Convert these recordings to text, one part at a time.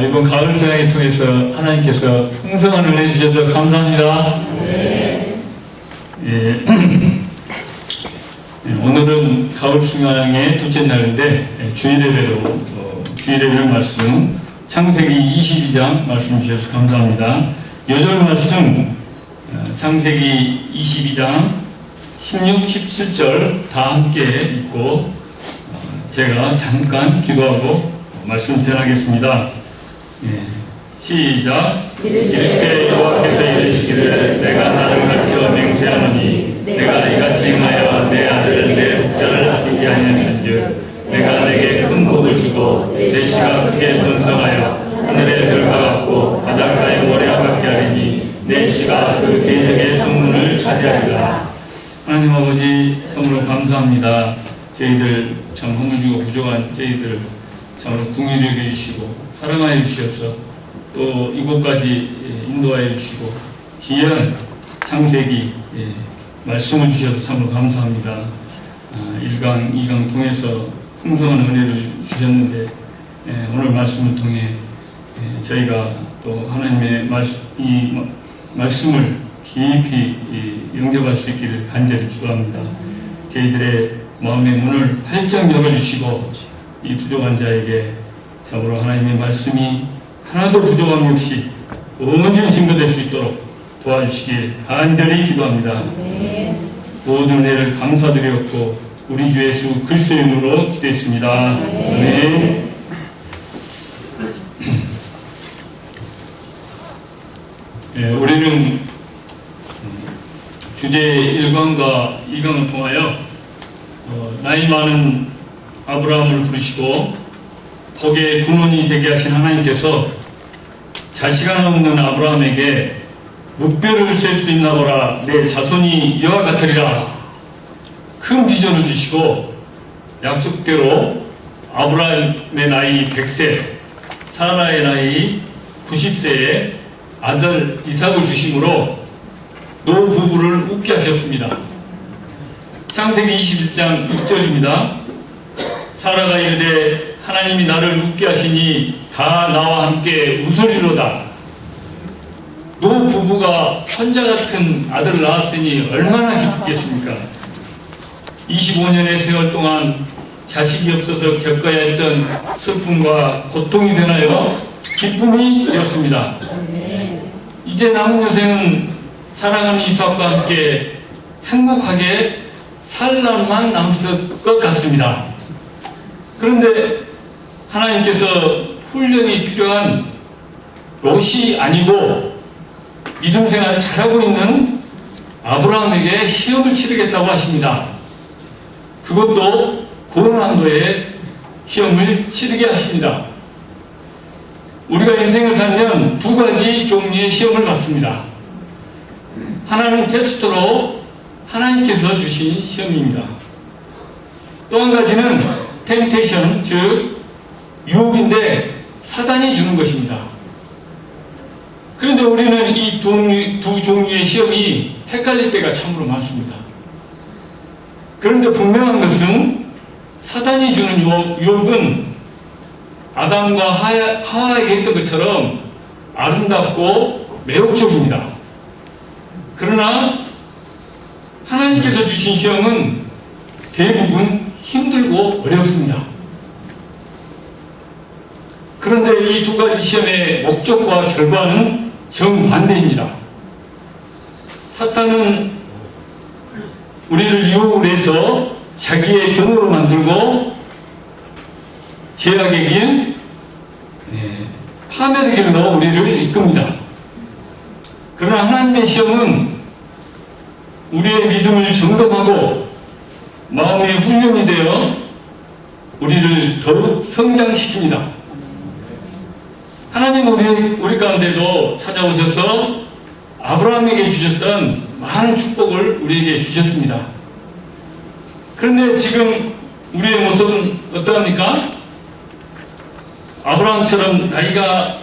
이번 가을 수양을 통해서 하나님께서 풍성한 은혜 주셔서 감사합니다. 네. 예. 오늘은 가을 수양의 둘째 날인데 주일예배로 말씀 창세기 22장 말씀 주셔서 감사합니다. 요절 말씀 창세기 22장 16, 17절 다 함께 읽고 제가 잠깐 기도하고 말씀 전하겠습니다. 시작. 이르시되 여호와께서 이르시기를 내가 나를 가르쳐 맹세하노니 내가 이같이 행하여 내 아들 내 독자를 아끼게 하였은즉 내가 내게 큰 복을 주고 내 씨가 크게 번성하여 하늘의 별과 같고 바닷가의 모래와 같게 하리니 내 씨가 그 대적의 성문을 차지하리라. 하나님 아버지 참으로 감사합니다. 저희들 참 허물지고 부족한 저희들 참으로 긍휼히 여겨주시고 사랑하여 주셔서 또 이곳까지 인도하여 주시고 귀한 창세기 말씀을 주셔서 참으로 감사합니다. 1강, 2강 통해서 풍성한 은혜를 주셨는데 오늘 말씀을 통해 저희가 또 하나님의 이 말씀을 깊이 영접할 수 있기를 간절히 기도합니다. 저희들의 마음의 문을 활짝 열어주시고 이 부족한 자에게 참으로 하나님의 말씀이 하나도 부족함이 없이 온전히 증거될 수 있도록 도와주시길 간절히 기도합니다. 모든 은혜를 감사드렸고 우리 주 예수 그리스도의 이름으로 기도했습니다. 아멘. 우리는 주제 1강과 2강을 통하여 나이 많은 아브라함을 부르시고 복의 근원이 되게 하신 하나님께서 자식 하나 없는 아브라함에게 묵배를 셀 수 있나 보라. 내 자손이 이와 같으리라. 큰 비전을 주시고 약속대로 아브라함의 나이 100세, 사라의 나이 90세에 아들 이삭을 주심으로 노 부부를 웃게 하셨습니다. 창세기 21장 6절입니다. 사라가 이르되 하나님이 나를 웃게 하시니 다 나와 함께 웃으리로다. 노 부부가 천자 같은 아들을 낳았으니 얼마나 기쁘겠습니까? 25년의 세월 동안 자식이 없어서 겪어야 했던 슬픔과 고통이 되나요? 기쁨이 되었습니다. 이제 남은 여생은 사랑하는 이삭과 함께 행복하게 살 날만 남았을 것 같습니다. 그런데 하나님께서 훈련이 필요한 롯이 아니고 믿음 생활을 잘하고 있는 아브라함에게 시험을 치르겠다고 하십니다. 그것도 고난도의 시험을 치르게 하십니다. 우리가 인생을 살면 두 가지 종류의 시험을 받습니다. 하나는 테스트로 하나님께서 주신 시험입니다. 또 한 가지는 템테이션, 즉 유혹인데 사단이 주는 것입니다. 그런데 우리는 이 두 종류의 시험이 헷갈릴 때가 참으로 많습니다. 그런데 분명한 것은 사단이 주는 유혹은 아담과 하와에게 했던 것처럼 아름답고 매혹적입니다. 그러나 하나님께서 주신 시험은 대부분 힘들고 어렵습니다. 그런데 이 두 가지 시험의 목적과 결과는 정반대입니다. 사탄은 우리를 유혹을 해서 자기의 종으로 만들고 죄악의 길, 파멸의 길로 우리를 이끕니다. 그러나 하나님의 시험은 우리의 믿음을 점검하고 마음의 훈련이 되어 우리를 더욱 성장시킵니다. 하나님은 우리 가운데도 찾아오셔서 아브라함에게 주셨던 많은 축복을 우리에게 주셨습니다. 그런데 지금 우리의 모습은 어떠합니까? 아브라함처럼 나이가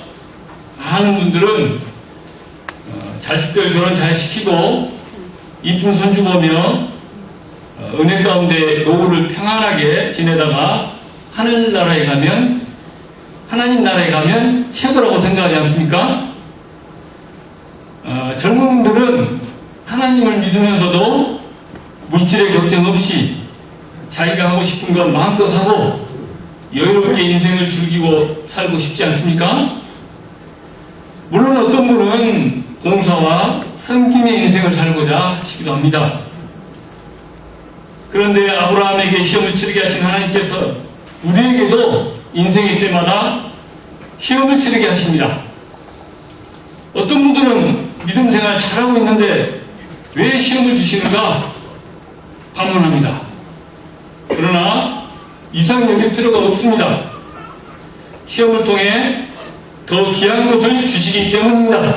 많은 분들은 자식들 결혼 잘 시키고 이쁜 손주 보며 은혜 가운데 노후를 평안하게 지내다가 하늘나라에 가면 하나님 나라에 가면 최고라고 생각하지 않습니까? 젊은 분들은 하나님을 믿으면서도 물질의 걱정 없이 자기가 하고 싶은 것 마음껏 하고 여유롭게 인생을 즐기고 살고 싶지 않습니까? 물론 어떤 분은 봉사와 섬김의 인생을 살고자 하시기도 합니다. 그런데 아브라함에게 시험을 치르게 하신 하나님께서 우리에게도 인생의 때마다 시험을 치르게 하십니다. 어떤 분들은 믿음 생활 잘하고 있는데 왜 시험을 주시는가 반문합니다. 그러나 이상히 여길 필요가 없습니다. 시험을 통해 더 귀한 것을 주시기 때문입니다.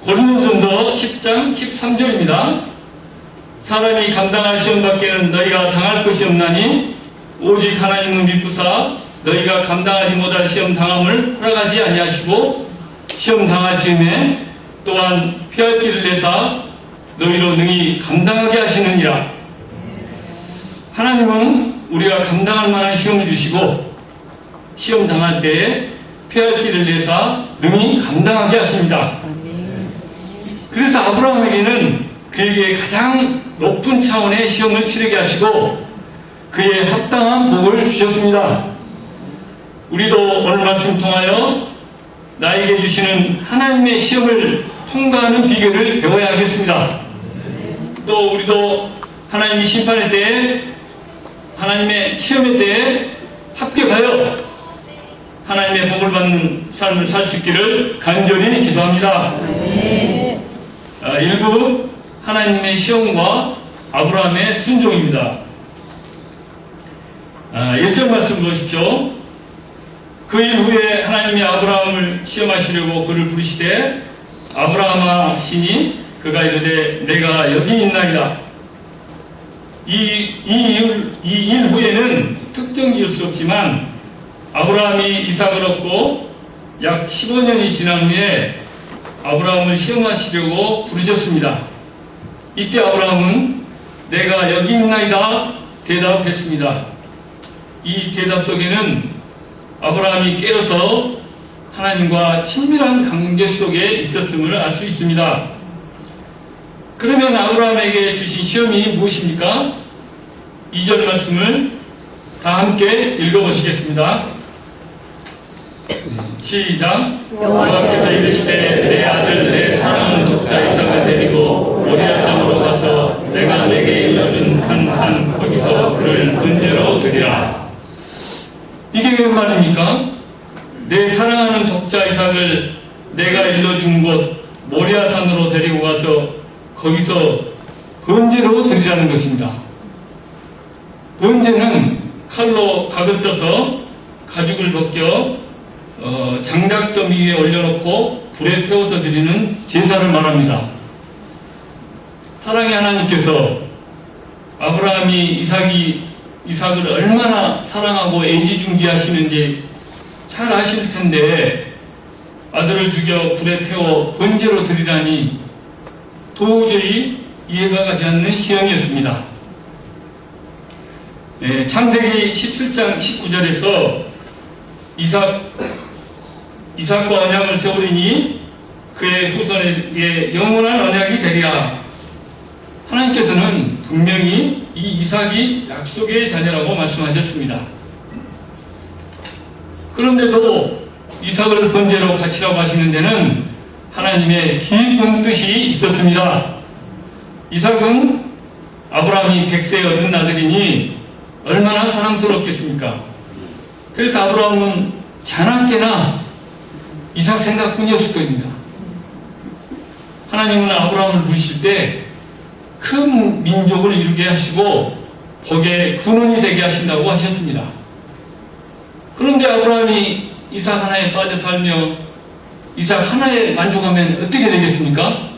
고린도전서 10장 13절입니다. 사람이 감당할 시험 밖에는 너희가 당할 것이 없나니 오직 하나님은 미쁘사 너희가 감당하지 못할 시험 당함을 허락하지 아니하시고 시험 당할 즈음에 또한 피할 길을 내사 너희로 능히 감당하게 하시느니라. 하나님은 우리가 감당할 만한 시험을 주시고 시험 당할 때에 피할 길을 내사 능히 감당하게 하십니다. 그래서 아브라함에게는 그에게 가장 높은 차원의 시험을 치르게 하시고 그에 합당한 복을 주셨습니다. 우리도 오늘 말씀 통하여 나에게 주시는 하나님의 시험을 통과하는 비결을 배워야 하겠습니다. 또 우리도 하나님의 심판의 때에 하나님의 시험의 때에 합격하여 하나님의 복을 받는 삶을 살 수 있기를 간절히 기도합니다. 1부 하나님의 시험과 아브라함의 순종입니다. 1절 말씀 보십시오. 그 일 후에 하나님이 아브라함을 시험하시려고 그를 부르시되 아브라함아 시니 그가 이르되 내가 여기 있나이다. 이 일 후에는 특정 지을 수 없지만 아브라함이 이삭을 얻고 약 15년이 지난 후에 아브라함을 시험하시려고 부르셨습니다. 이때 아브라함은 내가 여기 있나이다 대답했습니다. 이 대답 속에는 아브라함이 깨어서 하나님과 친밀한 관계 속에 있었음을 알 수 있습니다. 그러면 아브라함에게 주신 시험이 무엇입니까? 2절 말씀을 다 함께 읽어보시겠습니다. 시작. 여호와께서 이르시되 내 아들 내 사랑하는 독자 이삭을 데리고 모리아 땅으로 가서 내가 내게 일러준 한 산 거기서 그를 번제로 드리라. 이게 웬 말입니까? 내 사랑하는 독자 이삭을 내가 일러준 곳 모리아산으로 데리고 가서 거기서 번제로 드리라는 것입니다. 번제는 칼로 각을 떠서 가죽을 벗겨 장작더미 위에 올려놓고 불에 태워서 드리는 제사를 말합니다. 사랑의 하나님께서 아브라함이 이삭을 얼마나 사랑하고 애지중지하시는지 잘 아실 텐데 아들을 죽여 불에 태워 번제로 드리라니 도저히 이해가 가지 않는 시험이었습니다. 창세기 17장 19절에서 이삭과 언약을 세우리니 그의 후손에게 영원한 언약이 되리라. 하나님께서는 분명히 이 이삭이 약속의 자녀라고 말씀하셨습니다. 그런데도 이삭을 번제로 바치라고 하시는 데는 하나님의 깊은 뜻이 있었습니다. 이삭은 아브라함이 100세에 얻은 아들이니 얼마나 사랑스럽겠습니까? 그래서 아브라함은 자나깨나 이삭 생각뿐이었을 겁니다. 하나님은 아브라함을 부르실 때 큰 민족을 이루게 하시고 복의 근원이 되게 하신다고 하셨습니다. 그런데 아브라함이 이삭 하나에 빠져 살며 이삭 하나에 만족하면 어떻게 되겠습니까?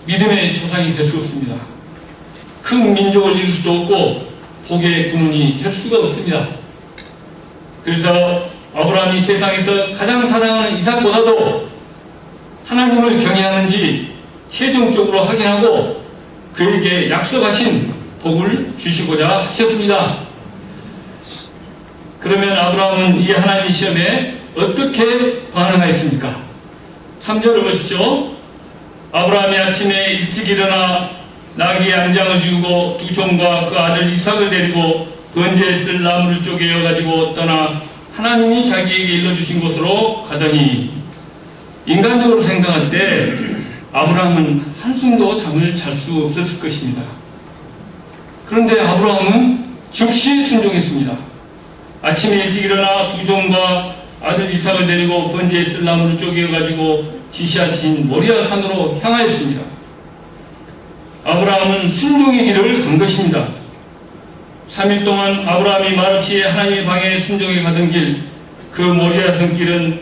믿음의 조상이 될 수 없습니다. 큰 민족을 이룰 수도 없고 복의 근원이 될 수가 없습니다. 그래서 아브라함이 세상에서 가장 사랑하는 이삭보다도 하나님을 경외하는지 최종적으로 확인하고 그에게 약속하신 복을 주시고자 하셨습니다. 그러면 아브라함은 이 하나님의 시험에 어떻게 반응하였습니까? 3절을 보십시오. 아브라함이 아침에 일찍 일어나 나귀의 안장을 지우고 두 종과 그 아들 이삭을 데리고 번제에 쓸 나무를 쪼개어 가지고 떠나 하나님이 자기에게 일러주신 곳으로 가더니, 인간적으로 생각할 때 아브라함은 한숨도 잠을 잘 수 없었을 것입니다. 그런데 아브라함은 즉시 순종했습니다. 아침에 일찍 일어나 두 종과 아들 이삭을 데리고 번제에 쓸 나무를 쪼개어 가지고 지시하신 모리아 산으로 향하였습니다. 아브라함은 순종의 길을 간 것입니다. 3일 동안 아브라함이 말없이 하나님의 방에 순종해 가던 길, 그 모리아 산길은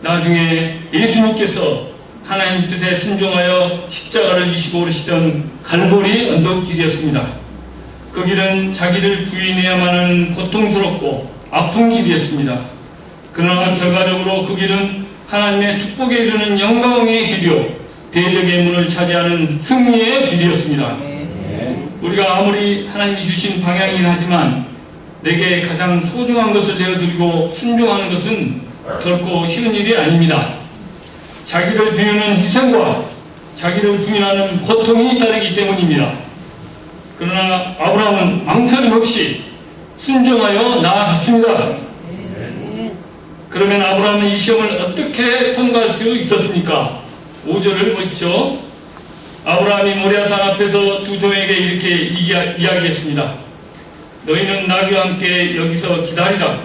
나중에 예수님께서 하나님 뜻에 순종하여 십자가를 지시고 오르시던 갈보리 언덕길이었습니다. 그 길은 자기를 부인해야만 하는 고통스럽고 아픈 길이었습니다. 그러나 결과적으로 그 길은 하나님의 축복에 이르는 영광의 길이요, 대적의 문을 차지하는 승리의 길이었습니다. 우리가 아무리 하나님이 주신 방향이긴 하지만 내게 가장 소중한 것을 내어드리고 순종하는 것은 결코 쉬운 일이 아닙니다. 자기를 비우는 희생과 자기를 부인하는 고통이 따르기 때문입니다. 그러나 아브라함은 망설임 없이 순종하여 나아갔습니다. 그러면 아브라함은 이 시험을 어떻게 통과할 수 있었습니까? 5절을 보십시오. 아브라함이 모리아산 앞에서 두 종에게 이렇게 이야기했습니다. 너희는 나귀와 함께 여기서 기다리라.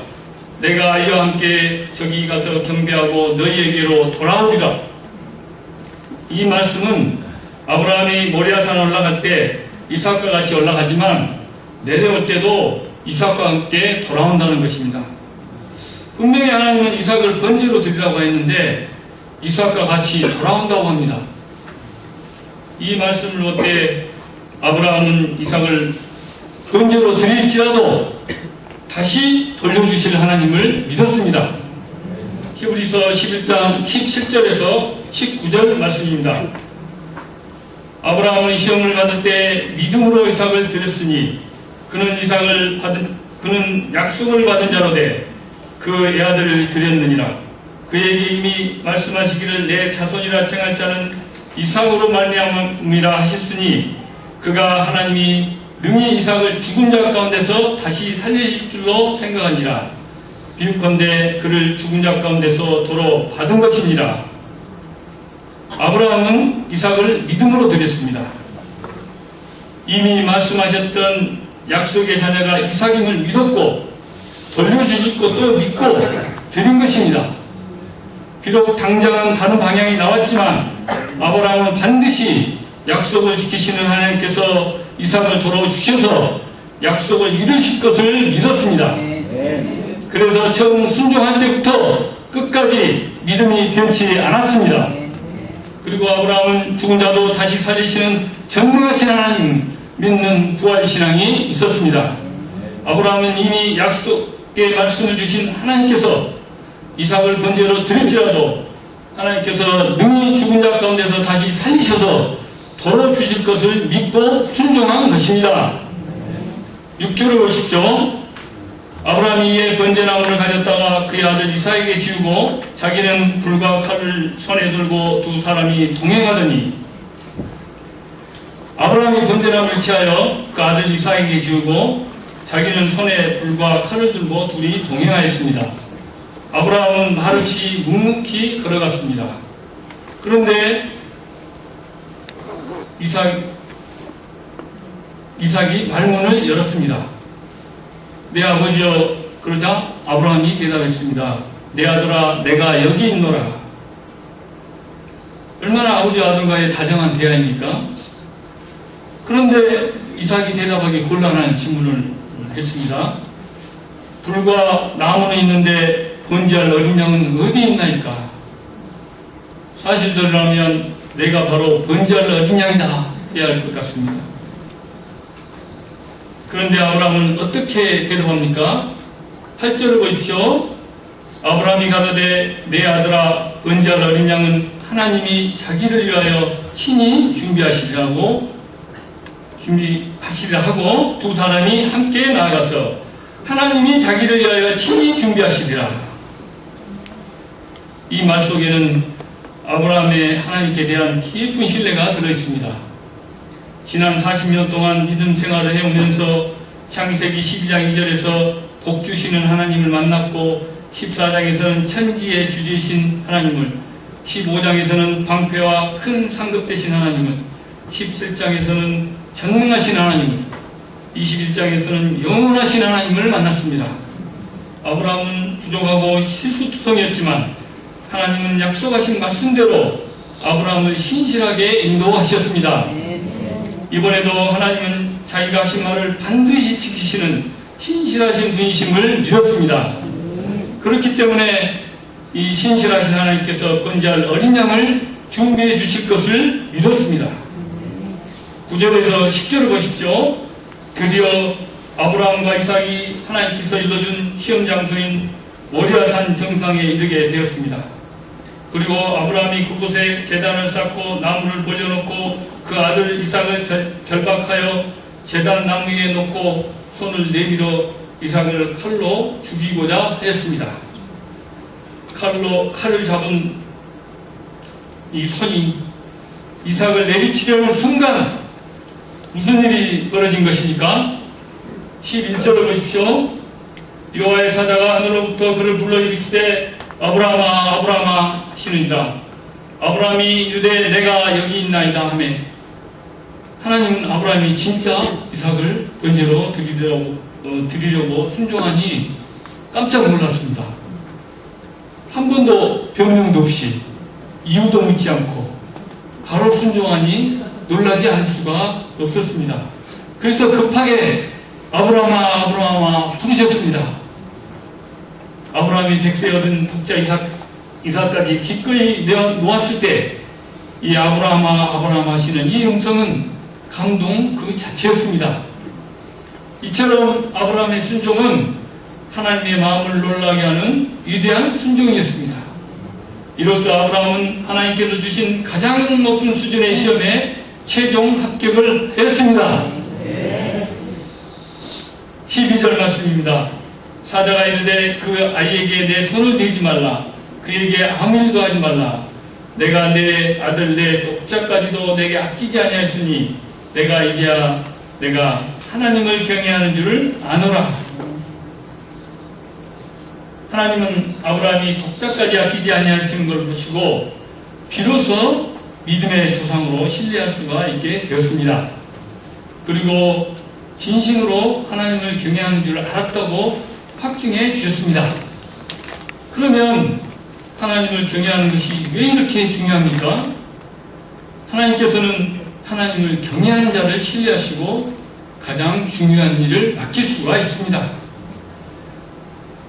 내가 이와 함께 저기 가서 경배하고 너희에게로 돌아오리라. 이 말씀은 아브라함이 모리아산 올라갈 때 이삭과 같이 올라가지만 내려올 때도 이삭과 함께 돌아온다는 것입니다. 분명히 하나님은 이삭을 번제로 드리라고 했는데 이삭과 같이 돌아온다고 합니다. 이 말씀을 못해 아브라함은 이삭을 번제로 드릴지라도 다시 돌려주실 하나님을 믿었습니다. 히브리서 11장 17절에서 19절 말씀입니다. 아브라함은 시험을 받을 때 믿음으로 이삭을 드렸으니 그는 약속을 받은 자로 돼 그 애아들을 드렸느니라. 그에게 이미 말씀하시기를 내 자손이라 칭할 자는 이삭으로 말미암음이라 하셨으니 그가 하나님이 능히 이삭을 죽은 자 가운데서 다시 살리실 줄로 생각한지라. 비유컨대 그를 죽은 자 가운데서 도로 받은 것이니라. 아브라함은 이삭을 믿음으로 드렸습니다. 이미 말씀하셨던 약속의 자녀가 이삭임을 믿었고 돌려주실 것도 믿고 드린 것입니다. 비록 당장은 다른 방향이 나왔지만 아브라함은 반드시 약속을 지키시는 하나님께서 이삭을 돌아주셔서 약속을 이루실 것을 믿었습니다. 그래서 처음 순종할 때부터 끝까지 믿음이 변치 않았습니다. 그리고 아브라함은 죽은 자도 다시 살리시는 전능하신 하나님 믿는 부활신앙이 있었습니다. 아브라함은 이미 약속의 말씀을 주신 하나님께서 이삭을 번제로 드릴지라도 하나님께서 능히 죽은 자 가운데서 다시 살리셔서 돌아주실 것을 믿고 순종한 것입니다. 6절을 보십시오. 아브라함이 이에 번제나무를 가졌다가 그의 아들 이삭에게 지우고 자기는 불과 칼을 손에 들고 두 사람이 동행하더니, 아브라함이 번제나무를 취하여 그 아들 이삭에게 지우고 자기는 손에 불과 칼을 들고 둘이 동행하였습니다. 아브라함은 말없이 묵묵히 걸어갔습니다. 그런데 이삭이 말문을 열었습니다. 내 아버지여. 그러자 아브라함이 대답했습니다. 내 아들아, 내가 여기 있노라. 얼마나 아버지와 아들과의 다정한 대화입니까? 그런데 이삭이 대답하기 곤란한 질문을 했습니다. 불과 나무는 있는데 번제할 어린 양은 어디 있나이까? 사실대로라면 내가 바로 번제할 어린 양이다 해야 할 것 같습니다. 그런데 아브라함은 어떻게 대답합니까? 8절을 보십시오. 아브라함이 가로되 내 아들아, 번제할 어린 양은 하나님이 자기를 위하여 친히 준비하시리라 하고 두 사람이 함께 나아가서 하나님이 자기를 위하여 친히 준비하시리라. 이 말 속에는 아브라함의 하나님께 대한 깊은 신뢰가 들어있습니다. 지난 40년 동안 믿음 생활을 해오면서 창세기 12장 2절에서 복 주시는 하나님을 만났고 14장에서는 천지의 주지이신 하나님을, 15장에서는 방패와 큰 상급 되신 하나님을, 17장에서는 전능하신 하나님을, 21장에서는 영원하신 하나님을 만났습니다. 아브라함은 부족하고 실수투성이었지만 하나님은 약속하신 말씀대로 아브라함을 신실하게 인도하셨습니다. 이번에도 하나님은 자기가 하신 말을 반드시 지키시는 신실하신 분이심을 믿었습니다. 그렇기 때문에 이 신실하신 하나님께서 번제할 어린 양을 준비해 주실 것을 믿었습니다. 9절에서 10절을 보십시오. 드디어 아브라함과 이삭이 하나님께서 일러준 시험 장소인 모리아산 정상에 이르게 되었습니다. 그리고 아브라함이 그곳에 제단을 쌓고 나무를 벌려놓고 그 아들 이삭을 결박하여 제단 나무 위에 놓고 손을 내밀어 이삭을 칼로 죽이고자 했습니다. 칼을 잡은 이 손이 이삭을 내리치려는 순간 무슨 일이 벌어진 것입니까? 11절을 보십시오. 여호와의 사자가 하늘로부터 그를 불러 이르시되 아브라함아 아브라함아 하시느니라. 아브라함이 이르되 내가 여기 있나이다 하매 하나님은 아브라함이 진짜 이삭을 번제로 드리려고 순종하니 깜짝 놀랐습니다. 한 번도 변명도 없이 이유도 묻지 않고 바로 순종하니 놀라지 않을 수가 없었습니다. 그래서 급하게 아브라함아 아브라함아 부르셨습니다. 아브라함이 100세 얻은 독자 이삭까지 기꺼이 놓았을 때 이 아브라함아 아브라함 하시는 이 음성은 감동 그 자체였습니다. 이처럼 아브라함의 순종은 하나님의 마음을 놀라게 하는 위대한 순종이었습니다. 이로써 아브라함은 하나님께서 주신 가장 높은 수준의 시험에 최종 합격을 했습니다. 12절 말씀입니다. 사자가 이르되 그 아이에게 내 손을 대지 말라. 그에게 아무 일도 하지 말라. 내가 내 아들 내 독자까지도 내게 아끼지 아니하였으니 내가 이제야 내가 하나님을 경외하는 줄을 아노라. 하나님은 아브라함이 독자까지 아끼지 아니하시는 걸 보시고 비로소 믿음의 조상으로 신뢰할 수가 있게 되었습니다. 그리고 진심으로 하나님을 경외하는 줄 알았다고 확증해 주셨습니다. 그러면 하나님을 경외하는 것이 왜 이렇게 중요합니까? 하나님께서는 하나님을 경외하는 자를 신뢰하시고 가장 중요한 일을 맡길 수가 있습니다.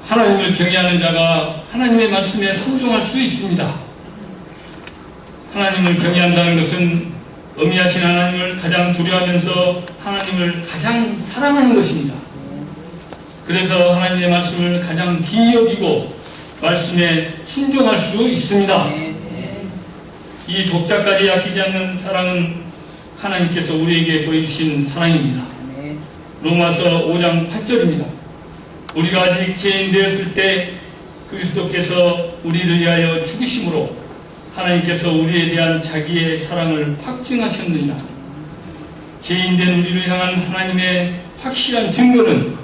하나님을 경외하는 자가 하나님의 말씀에 순종할 수 있습니다. 하나님을 경외한다는 것은 엄미하신 하나님을 가장 두려워하면서 하나님을 가장 사랑하는 것입니다. 그래서 하나님의 말씀을 가장 귀히 여기고 말씀에 순종할 수 있습니다. 이 독자까지 아끼지 않는 사랑은 하나님께서 우리에게 보여주신 사랑입니다. 로마서 5장 8절입니다. 우리가 아직 죄인 되었을 때 그리스도께서 우리를 위하여 죽으심으로 하나님께서 우리에 대한 자기의 사랑을 확증하셨느니라. 죄인된 우리를 향한 하나님의 확실한 증거는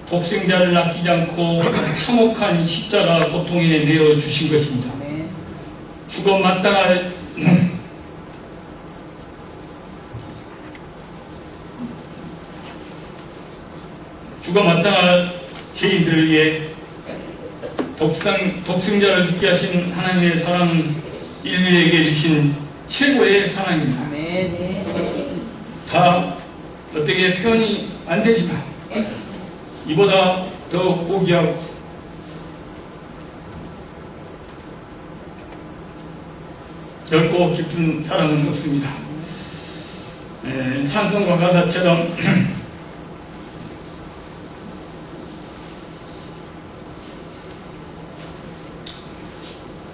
독생자를 아끼지 않고 참혹한 십자가 고통에 내어 주신 것입니다. 죽어 마땅할 죄인들을 위해 독생자를 죽게 하신 하나님의 사랑은 인류에게 주신 최고의 사랑입니다. 다 어떻게 표현이 안 되지만 이보다 더 고귀하고 넓고 깊은 사랑은 없습니다. 찬송가 가사처럼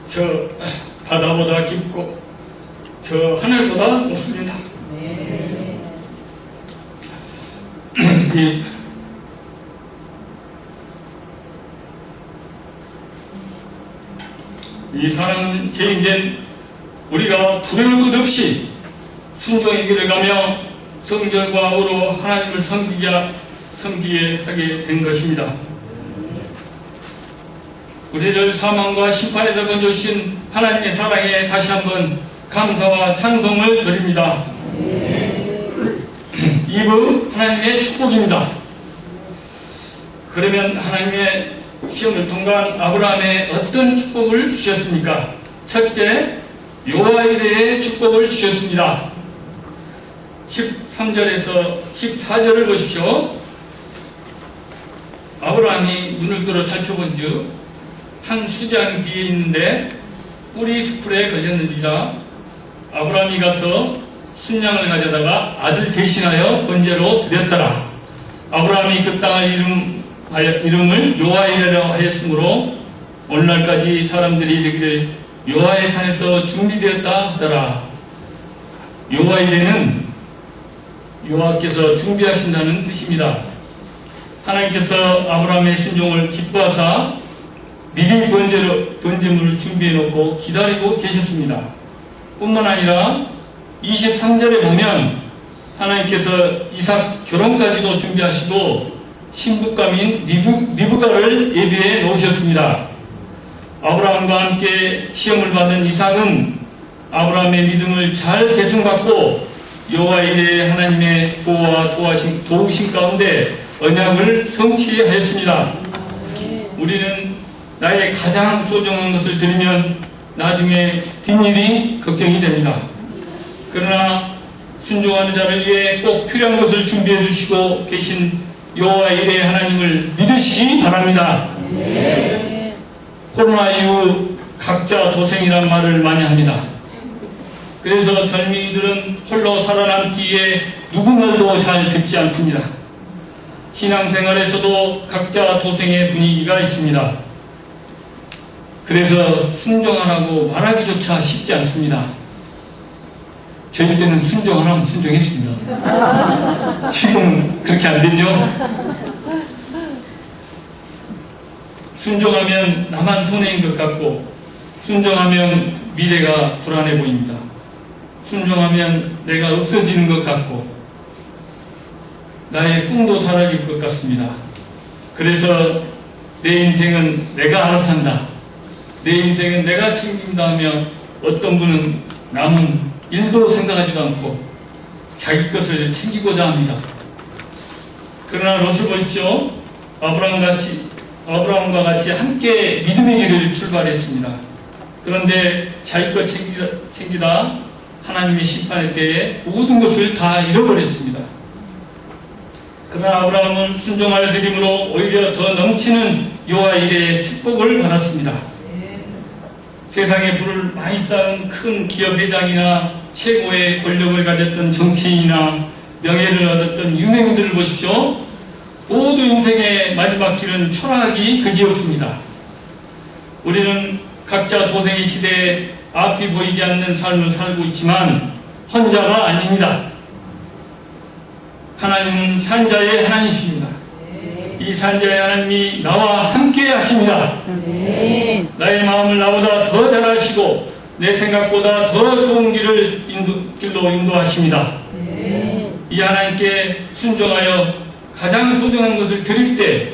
저 바다보다 깊고 저 하늘보다 높습니다. 이 사랑은 죄인된 우리가 두려울 것 없이 순종의 길을 가며 성결과 의로 하나님을 섬기게 하게 된 것입니다. 우리를 사망과 심판에서 건져주신 하나님의 사랑에 다시 한번 감사와 찬송을 드립니다. 이부 하나님의 축복입니다. 그러면 하나님의 시험을 통과한 아브라함에 어떤 축복을 주셨습니까? 첫째, 여호와이레의 축복을 주셨습니다. 13절에서 14절을 보십시오. 아브라함이 눈을 들어 살펴본즉 한 수장 뒤에 있는데 뿔이 수풀에 걸렸는지라 아브라함이 가서 순양을 가져다가 아들 대신하여 번제로 드렸더라. 아브라함이 그 땅을 이름을 여호와이레라 하였으므로 오늘날까지 사람들이 이르기를 여호와의 산에서 준비되었다 하더라. 여호와이레는 여호와께서 준비하신다는 뜻입니다. 하나님께서 아브라함의 순종을 기뻐하사 미리 번제물을 준비해 놓고 기다리고 계셨습니다. 뿐만 아니라 23절에 보면 하나님께서 이삭 결혼까지도 준비하시고 신부감인 리브가를 예비해 놓으셨습니다. 아브라함과 함께 시험을 받은 이삭은 아브라함의 믿음을 잘 계승받고 여호와 이레 하나님의 보호와 도우심 가운데 언약을 성취하였습니다. 우리는 나의 가장 소중한 것을 드리면 나중에 뒷일이 걱정이 됩니다. 그러나 순종하는 자를 위해 꼭 필요한 것을 준비해 주시고 계신 여호와 이레 하나님을 믿으시기 바랍니다. 코로나 이후 각자 도생이란 말을 많이 합니다. 그래서 젊은이들은 홀로 살아남기에 누구 말도 잘 듣지 않습니다. 신앙생활에서도 각자 도생의 분위기가 있습니다. 그래서 순종하라고 말하기조차 쉽지 않습니다. 저희 때는 순종 안 하면 순종했습니다. 지금은 그렇게 안 되죠? 순종하면 나만 손해인 것 같고, 순종하면 미래가 불안해 보입니다. 순종하면 내가 없어지는 것 같고, 나의 꿈도 사라질 것 같습니다. 그래서 내 인생은 내가 알아서 한다. 내 인생은 내가 책임진다 하며 어떤 분은 남은 일도 생각하지도 않고 자기 것을 챙기고자 합니다. 그러나 롯을 보십시오. 아브라함과 같이 함께 믿음의 길을 출발했습니다. 그런데 자기 것 챙기다 하나님의 심판의 때에 모든 것을 다 잃어버렸습니다. 그러나 아브라함은 순종하여 드림으로 오히려 더 넘치는 여호와 이레의 축복을 받았습니다. 세상에 부를 많이 쌓은 큰 기업 회장이나 최고의 권력을 가졌던 정치인이나 명예를 얻었던 유명인들을 보십시오. 모두 인생의 마지막 길은 초라하기 그지없습니다. 우리는 각자 도생의 시대에 앞이 보이지 않는 삶을 살고 있지만 혼자가 아닙니다. 하나님은 산자의 하나님이십니다. 이 산자의 하나님이 나와 함께 하십니다. 나의 마음을 나보다 더 잘 아시고 내 생각보다 더 좋은 길로 인도하십니다. 이 하나님께 순종하여 가장 소중한 것을 드릴 때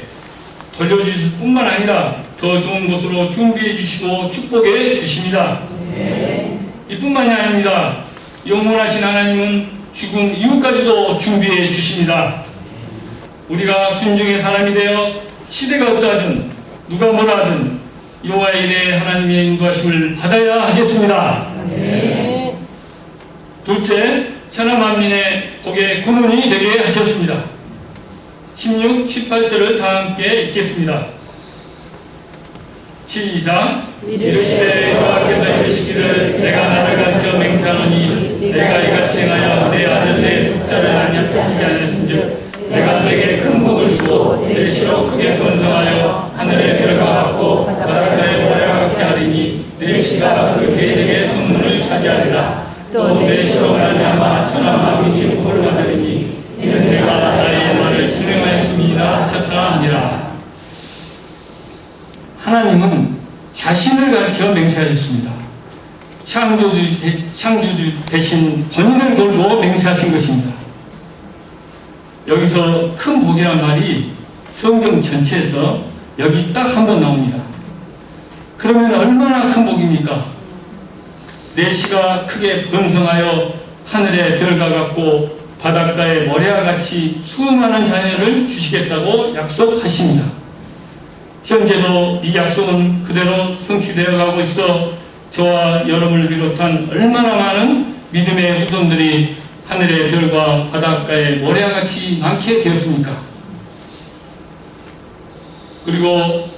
돌려주실 뿐만 아니라 더 좋은 곳으로 준비해 주시고 축복해 주십니다. 이뿐만이 아닙니다. 영원하신 하나님은 죽음 이후까지도 준비해 주십니다. 우리가 순종의 사람이 되어 시대가 어떠하든 누가 뭐라 하든 여호와 이레 하나님의 인도하심을 받아야 하겠습니다. 둘째, 천하 만민의 복의 근원이 되게 하셨습니다. 16, 18절을 다 함께 읽겠습니다. 시작. 이르시되 여호와께서 이르시기를 내가 나를 가르쳐 맹세하노니 내가 이같이 행하여 내 아들 내 독자를 안약시키게 하였은즉 내가 내게 큰 복을 주고 내 시로 크게 번성하여 하늘의 별과 같고 바닷가의 모래와 같게 하리니 내 시가 그 계적의 성문을 차지하리라. 또 내 시로 말미암아 천하 만민이 복을 받으리니 이는 내가 나의 말을 준행하였습니다 하셨다 하니라. 하나님은 자신을 가리켜 맹세하셨습니다. 창조주 대신 본인을 걸고 맹세하신 것입니다. 여기서 큰 복이란 말이 성경 전체에서 여기 딱 한 번 나옵니다. 그러면 얼마나 큰 복입니까? 내 씨가 크게 번성하여 하늘의 별과 같고 바닷가의 모래와 같이 수많은 자녀를 주시겠다고 약속하십니다. 현재도 이 약속은 그대로 성취되어 가고 있어 저와 여러분을 비롯한 얼마나 많은 믿음의 후손들이 하늘의 별과 바닷가의 모래와 같이 많게 되었습니까? 그리고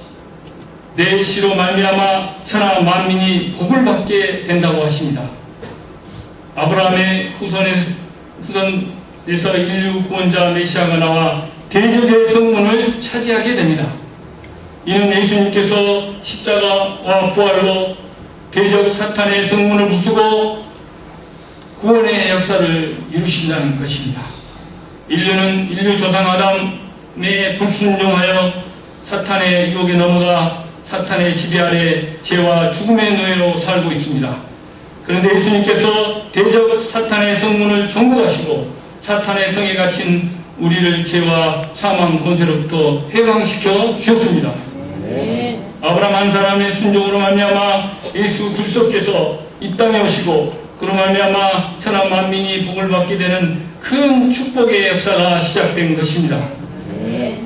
내 씨로 말미암아 천하 만민이 복을 받게 된다고 하십니다. 아브라함의 후손에서 인류 구원자 메시아가 나와 대적의 성문을 차지하게 됩니다. 이는 예수님께서 십자가와 부활로 대적 사탄의 성문을 부수고 구원의 역사를 이루신다는 것입니다. 인류는 인류 조상 아담에 불순종하여 사탄의 유혹에 넘어가 사탄의 지배 아래 죄와 죽음의 노예로 살고 있습니다. 그런데 예수님께서 대적 사탄의 성문을 정복하시고 사탄의 성에 갇힌 우리를 죄와 사망 권세로부터 해방시켜 주셨습니다. 아브라함 한 사람의 순종으로 말미암아 예수 그리스도께서 이 땅에 오시고 그로 말미암아 천하 만민이 복을 받게 되는 큰 축복의 역사가 시작된 것입니다.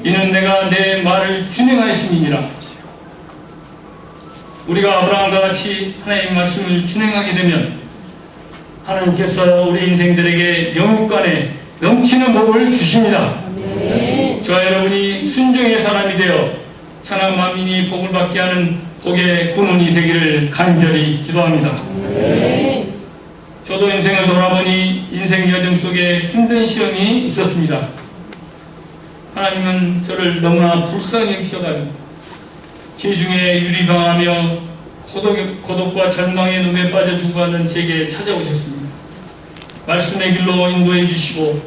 이는 내가 내 말을 준행하였음이니라. 우리가 아브라함과 같이 하나님의 말씀을 준행하게 되면 하나님께서 우리 인생들에게 영육간에 넘치는 복을 주십니다. 저와 여러분이 순종의 사람이 되어 천하 만민이 복을 받게 하는 복의 군원이 되기를 간절히 기도합니다. 저도 인생을 돌아보니 인생 여정 속에 힘든 시험이 있었습니다. 하나님은 저를 너무나 불쌍히 여기셔가지고 지중해 유리방하며 고독과 절망의 눈에 빠져 죽어가는 제게 찾아오셨습니다. 말씀의 길로 인도해 주시고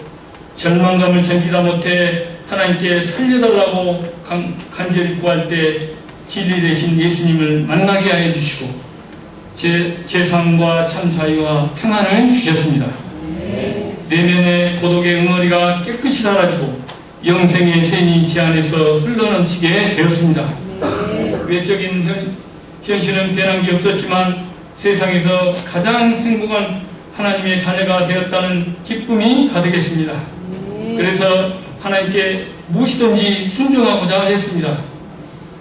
절망감을 견디다 못해 하나님께 살려달라고 간절히 구할 때 진리 되신 예수님을 만나게 하여 주시고 재상과 참 자유와 평안을 주셨습니다. 내면의 고독의 응어리가 깨끗이 사라지고 영생의 샘이 제 안에서 흘러넘치게 되었습니다. 외적인 현실은 변한 게 없었지만 세상에서 가장 행복한 하나님의 자녀가 되었다는 기쁨이 가득했습니다. 그래서 하나님께 무엇이든지 순종하고자 했습니다.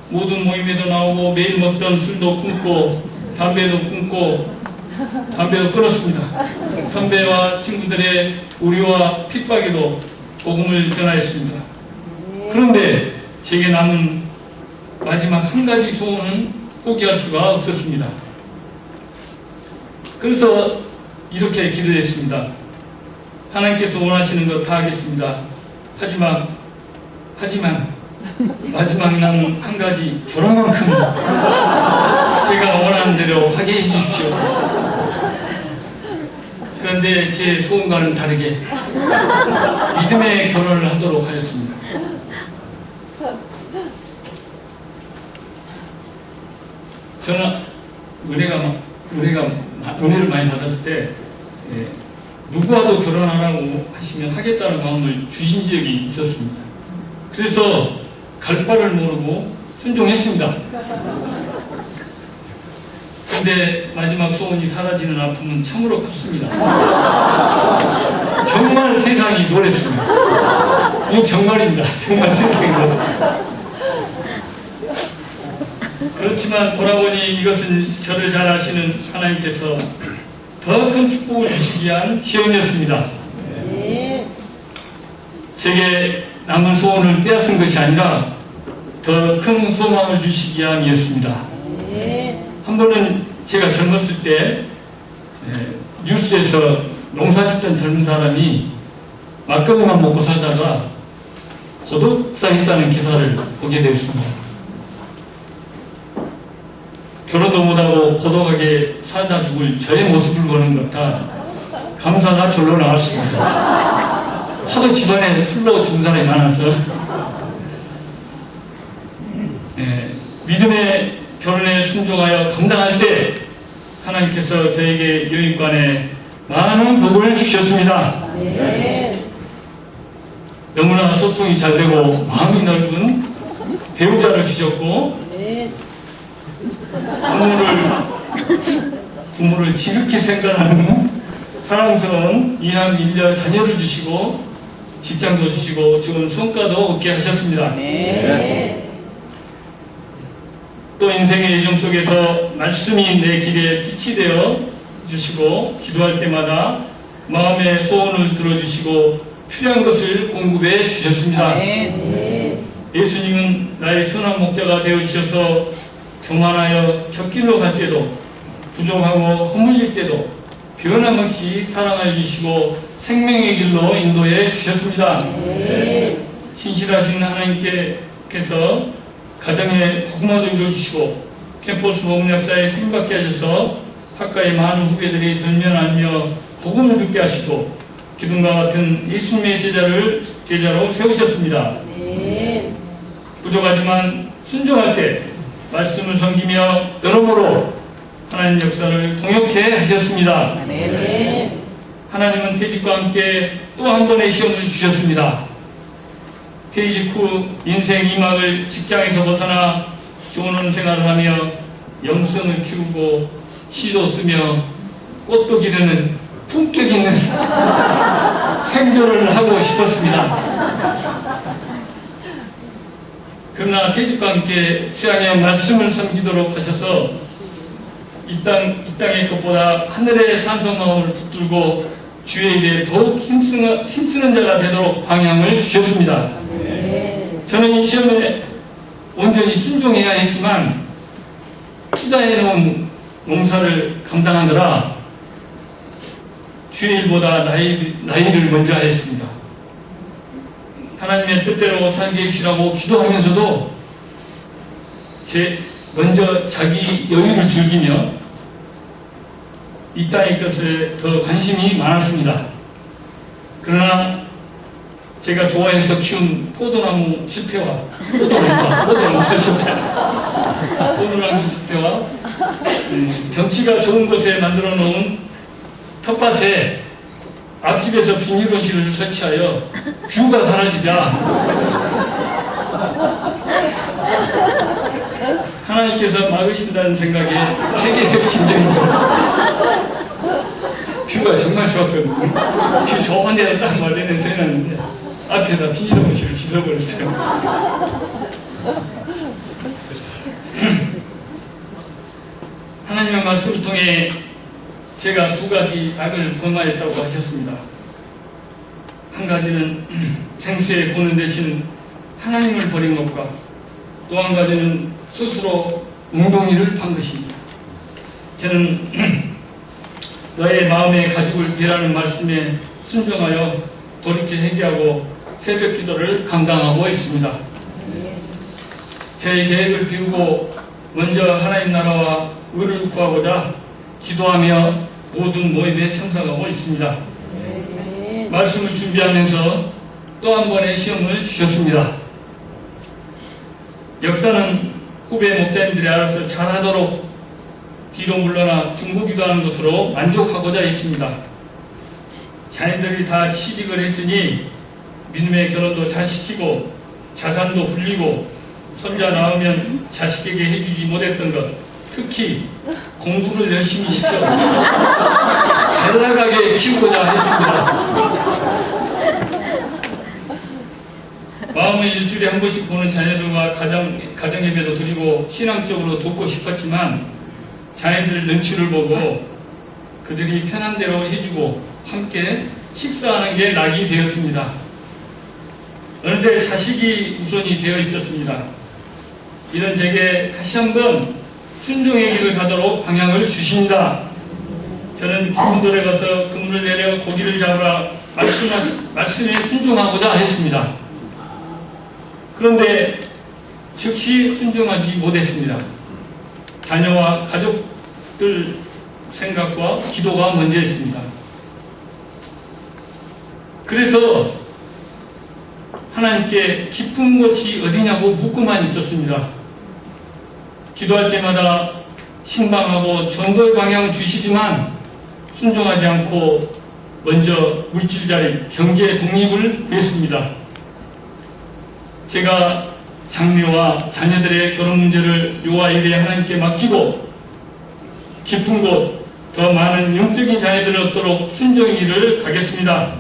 모든 모임에도 나오고 매일 먹던 술도 끊고 담배도 끊었습니다. 선배와 친구들의 우려와 핍박에도 복음을 전하였습니다. 그런데 제게 남은 마지막 한 가지 소원은 포기할 수가 없었습니다. 그래서 이렇게 기도했습니다. 하나님께서 원하시는 것 다 하겠습니다. 하지만 마지막 남은 한 가지 결혼만큼 제가 원하는 대로 하게 해주십시오. 그런데 제 소원과는 다르게 믿음의 결혼을 하도록 하였습니다. 저는 은혜를 많이 받았을 때 누구와도 결혼하라고 하시면 하겠다는 마음을 주신 적이 있었습니다. 그래서 갈 바를 모르고 순종했습니다. 근데 마지막 소원이 사라지는 아픔은 참으로 컸습니다. 정말 세상이 노랬습니다. 이건 정말입니다. 정말 세상이 노랬습니다. 그렇지만 돌아보니 이것은 저를 잘 아시는 하나님께서 더 큰 축복을 주시기 위한 시험이었습니다. 제게 남은 소원을 빼앗은 것이 아니라 더 큰 소망을 주시기 위함이었습니다. 한 번은 제가 젊었을 때 뉴스에서 농사 짓던 젊은 사람이 막걸리만 먹고 살다가 고독사했다는 기사를 보게 되었습니다. 결혼도 못하고 고독하게 살다 죽을 저의 모습을 보는 것 같아 감사가 절로 나왔습니다. 하도 집안에 술로 죽은 사람이 많아서 믿음의 결혼에 순종하여 감당할 때 하나님께서 저에게 여인간에 많은 복을 주셨습니다. 너무나 소통이 잘 되고 마음이 넓은 배우자를 주셨고 부모를 지극히 생각하는 사랑스러운 이남 일녀 자녀를 주시고 직장도 주시고 좋은 성과도 얻게 하셨습니다. 또 인생의 예정 속에서 말씀이 내 길에 빛이 되어 주시고 기도할 때마다 마음의 소원을 들어주시고 필요한 것을 공급해 주셨습니다. 예수님은 나의 선한 목자가 되어 주셔서 교만하여 곁길로 갈 때도 부족하고 허물질 때도 변함없이 사랑해 주시고 생명의 길로 인도해 주셨습니다. 신실하신 하나님께서 가정에 복음화도 이루어주시고 캠퍼스 복음역사에 쓰임받게 하셔서 학과의 많은 후배들이 들면하며 복음을 듣게 하시고 기둥과 같은 예수님의 제자로 세우셨습니다. 부족하지만 순종할 때 말씀을 섬기며 여러모로 하나님 역사를 통역해 하셨습니다. 하나님은 퇴직과 함께 또 한 번의 시험을 주셨습니다. 퇴직 후 인생 2막을 직장에서 벗어나 좋은 생활을 하며 영성을 키우고 시도 쓰며 꽃도 기르는 품격 있는 생존을 하고 싶었습니다. 그러나 퇴직과 함께 수양의 말씀을 섬기도록 하셔서 이 땅의 것보다 하늘의 산성마음을 붙들고 주의 일에 더욱 힘쓰는 자가 되도록 방향을 주셨습니다. 저는 이 시험에 온전히 순종해야 했지만 투자해놓은 농사를 감당하느라 주의 일보다 나이를 먼저 하였습니다. 하나님의 뜻대로 살게 해주시라고 기도하면서도 먼저 자기 여유를 즐기며 이 땅의 것에 더 관심이 많았습니다. 그러나 제가 좋아해서 키운 포도나무 실패와 포도나무 실패와 경치가 좋은 곳에 만들어 놓은 텃밭에 앞집에서 비닐원실을 설치하여 뷰가 사라지자 하나님께서 막으신다는 생각에 회개의 심정이 들었어요. 뷰가 정말 좋았거든요. 뷰 좋은 데를 딱 마련해서 해놨는데 앞에다 비닐원실을 지어버렸어요. 하나님의 말씀을 통해 제가 두 가지 악을 범하였다고 하셨습니다. 한 가지는 생수에 보는 대신 하나님을 버린 것과 또 한 가지는 스스로 웅덩이를 판 것입니다. 저는 너의 마음의 가죽을 베라는 말씀에 순종하여 돌이켜 회개하고 새벽 기도를 감당하고 있습니다. 제 계획을 비우고 먼저 하나님 나라와 의를 구하고자 기도하며 모든 모임에 참석하고 있습니다. 말씀을 준비하면서 또 한 번의 시험을 주셨습니다. 역사는 후배 목자님들이 알아서 잘하도록 뒤로 물러나 중보기도 하는 것으로 만족하고자 했습니다. 자녀들이 다 취직을 했으니 믿음의 결혼도 잘 시키고 자산도 불리고 손자 낳으면 자식에게 해주지 못했던 것, 특히 공부를 열심히 시켜 잘 나가게 키우고자 했습니다. 마음을 일주일에 한 번씩 보는 자녀들과 가정예배도 드리고 신앙적으로 돕고 싶었지만 자녀들 눈치를 보고 그들이 편한 대로 해주고 함께 식사하는 게 낙이 되었습니다. 그런데 자식이 우선이 되어 있었습니다. 이런 제게 다시 한번 순종의 길을 가도록 방향을 주십니다. 저는 기분돌에 가서 그물을 내려 고기를 잡으라 말씀에 순종하고자 했습니다. 그런데 즉시 순종하지 못했습니다. 자녀와 가족들 생각과 기도가 먼저 있습니다. 그래서 하나님께 기쁜 것이 어디냐고 묻고만 있었습니다. 기도할 때마다 신방하고 전도의 방향을 주시지만 순종하지 않고 먼저 물질자리, 경제 독립을 구했습니다. 제가 장래와 자녀들의 결혼 문제를 요와 일에 하나님께 맡기고 깊은 곳, 더 많은 영적인 자녀들을 얻도록 순종의 길을 가겠습니다.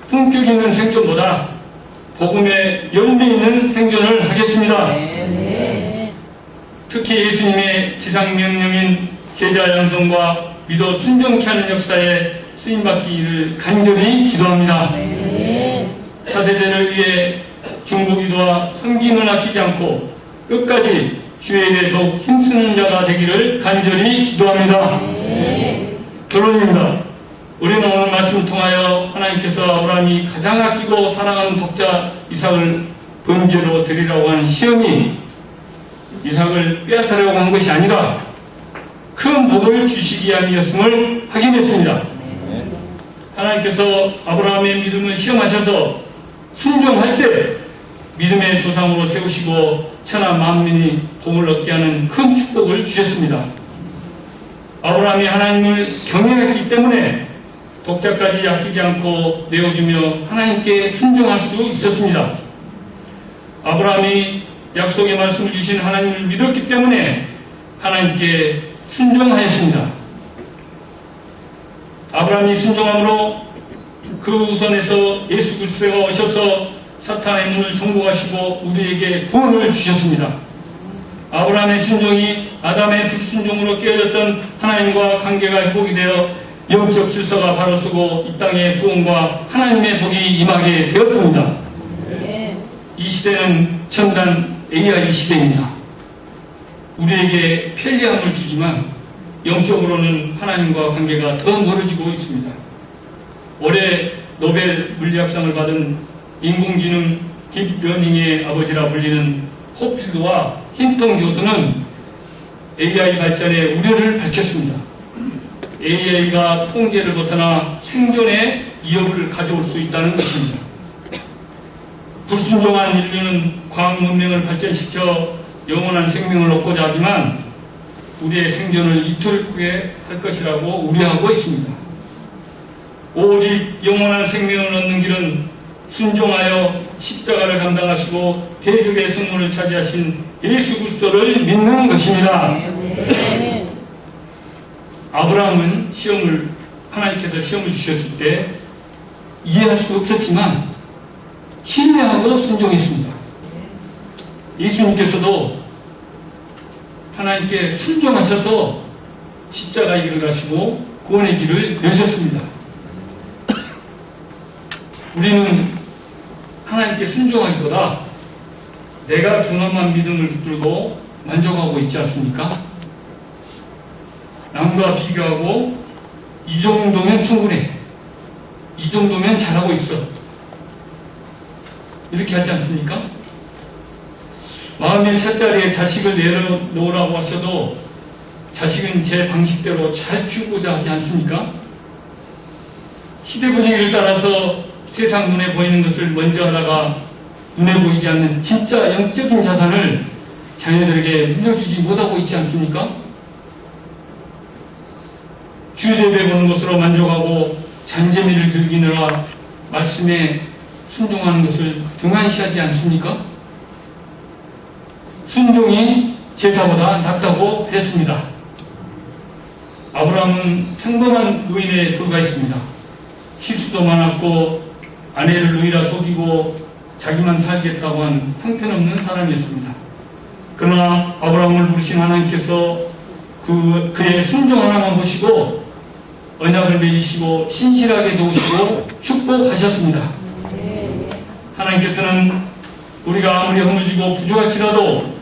품격 있는 생존보다 복음의 열매 있는 생존을 하겠습니다. 특히 예수님의 지상명령인 제자 양성과 믿어 순종케 하는 역사에 쓰임받기를 간절히 기도합니다. 차세대를 위해 중보기도와 섬김을 아끼지 않고 끝까지 주의 일에 더욱 힘쓰는 자가 되기를 간절히 기도합니다. 결론입니다. 우리는 오늘 말씀을 통하여 하나님께서 아브라함이 가장 아끼고 사랑하는 독자 이삭을 번제로 드리라고 하는 시험이 이삭을 빼앗으려고 한 것이 아니라 큰 복을 주시기 위함이었음을 확인했습니다. 하나님께서 아브라함의 믿음을 시험하셔서 순종할 때 믿음의 조상으로 세우시고 천하 만민이 복을 얻게 하는 큰 축복을 주셨습니다. 아브라함이 하나님을 경외했기 때문에 독자까지 아끼지 않고 내어주며 하나님께 순종할 수 있었습니다. 아브라함이 약속의 말씀을 주신 하나님을 믿었기 때문에 하나님께 순종하였습니다. 아브라함이 순종함으로 그 우선에서 예수 그리스도가 오셔서 사탄의 문을 정복하시고 우리에게 구원을 주셨습니다. 아브라함의 순종이 아담의 불순종으로 깨어졌던 하나님과 관계가 회복이 되어 영적 질서가 바로 서고 이 땅의 구원과 하나님의 복이 임하게 되었습니다. 이 시대는 첨단 AI 시대입니다. 우리에게 편리함을 주지만 영적으로는 하나님과 관계가 더 멀어지고 있습니다. 올해 노벨 물리학상을 받은 인공지능 딥러닝의 아버지라 불리는 호필드와 힌턴 교수는 AI 발전의 우려를 밝혔습니다. AI가 통제를 벗어나 생존의 위협을 가져올 수 있다는 것입니다. 불순종한 인류는 과학 문명을 발전시켜 영원한 생명을 얻고자 하지만 우리의 생존을 이토록 할 것이라고 우려하고 있습니다. 오직 영원한 생명을 얻는 길은 순종하여 십자가를 감당하시고 대적의 승문을 차지하신 예수 그리스도를 믿는 것입니다. 아브라함은 하나님께서 시험을 주셨을 때 이해할 수 없었지만 신뢰하고 순종했습니다. 예수님께서도 하나님께 순종하셔서 십자가의 길을 가시고 구원의 길을 여셨습니다. 우리는 하나님께 순종하기보다 내가 경험한 믿음을 붙들고 만족하고 있지 않습니까? 남과 비교하고 이 정도면 충분해. 이 정도면 잘하고 있어. 이렇게 하지 않습니까? 마음의 첫자리에 자식을 내려놓으라고 하셔도 자식은 제 방식대로 잘 키우고자 하지 않습니까? 시대 분위기를 따라서 세상 눈에 보이는 것을 먼저 하다가 눈에 보이지 않는 진짜 영적인 자산을 자녀들에게 물려주지 못하고 있지 않습니까? 주일예배 보는 것으로 만족하고 잔재미를 즐기느라 말씀에 순종하는 것을 등한시하지 않습니까? 순종이 제사보다 낫다고 했습니다. 아브라함은 평범한 노인에 불과했습니다. 실수도 많았고 아내를 누이라 속이고 자기만 살겠다고 한 형편없는 사람이었습니다. 그러나 아브라함을 부르신 하나님께서 그의 순종 하나만 보시고 언약을 맺으시고 신실하게 도우시고 축복하셨습니다. 하나님께서는 우리가 아무리 허물지고 부족할지라도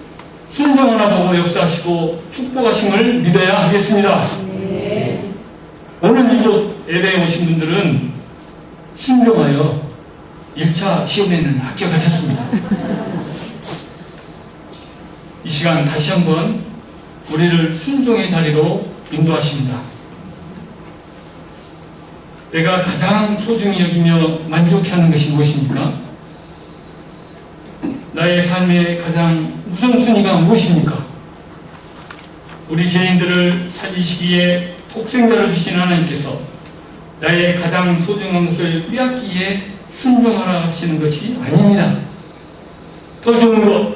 순종 하나 보고 역사하시고 축복하심을 믿어야 하겠습니다. 오늘 이곳 예배에 오신 분들은 순종하여 1차 시험에는 합격하셨습니다. 이 시간 다시 한번 우리를 순종의 자리로 인도하십니다. 내가 가장 소중히 여기며 만족해하는 것이 무엇입니까? 나의 삶의 가장 우선순위가 무엇입니까? 우리 죄인들을 살리시기에 독생자를 주신 하나님께서 나의 가장 소중한 것을 빼앗기에 순종하라 하시는 것이 아닙니다. 더 좋은 것,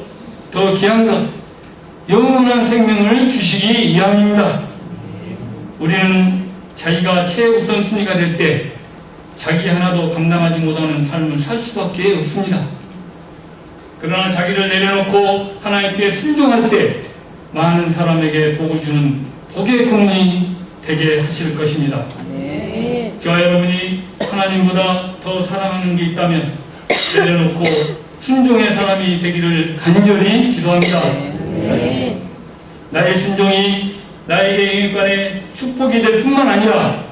더 귀한 것, 영원한 생명을 주시기 위함입니다. 우리는 자기가 최우선순위가 될 때 자기 하나도 감당하지 못하는 삶을 살 수밖에 없습니다. 그러나 자기를 내려놓고 하나님께 순종할 때 많은 사람에게 복을 주는 복의 근원이 되게 하실 것입니다. 네. 저와 여러분이 하나님보다 더 사랑하는 게 있다면 내려놓고 순종의 사람이 되기를 간절히 기도합니다. 네. 나의 순종이 나에게 인간의 축복이 될 뿐만 아니라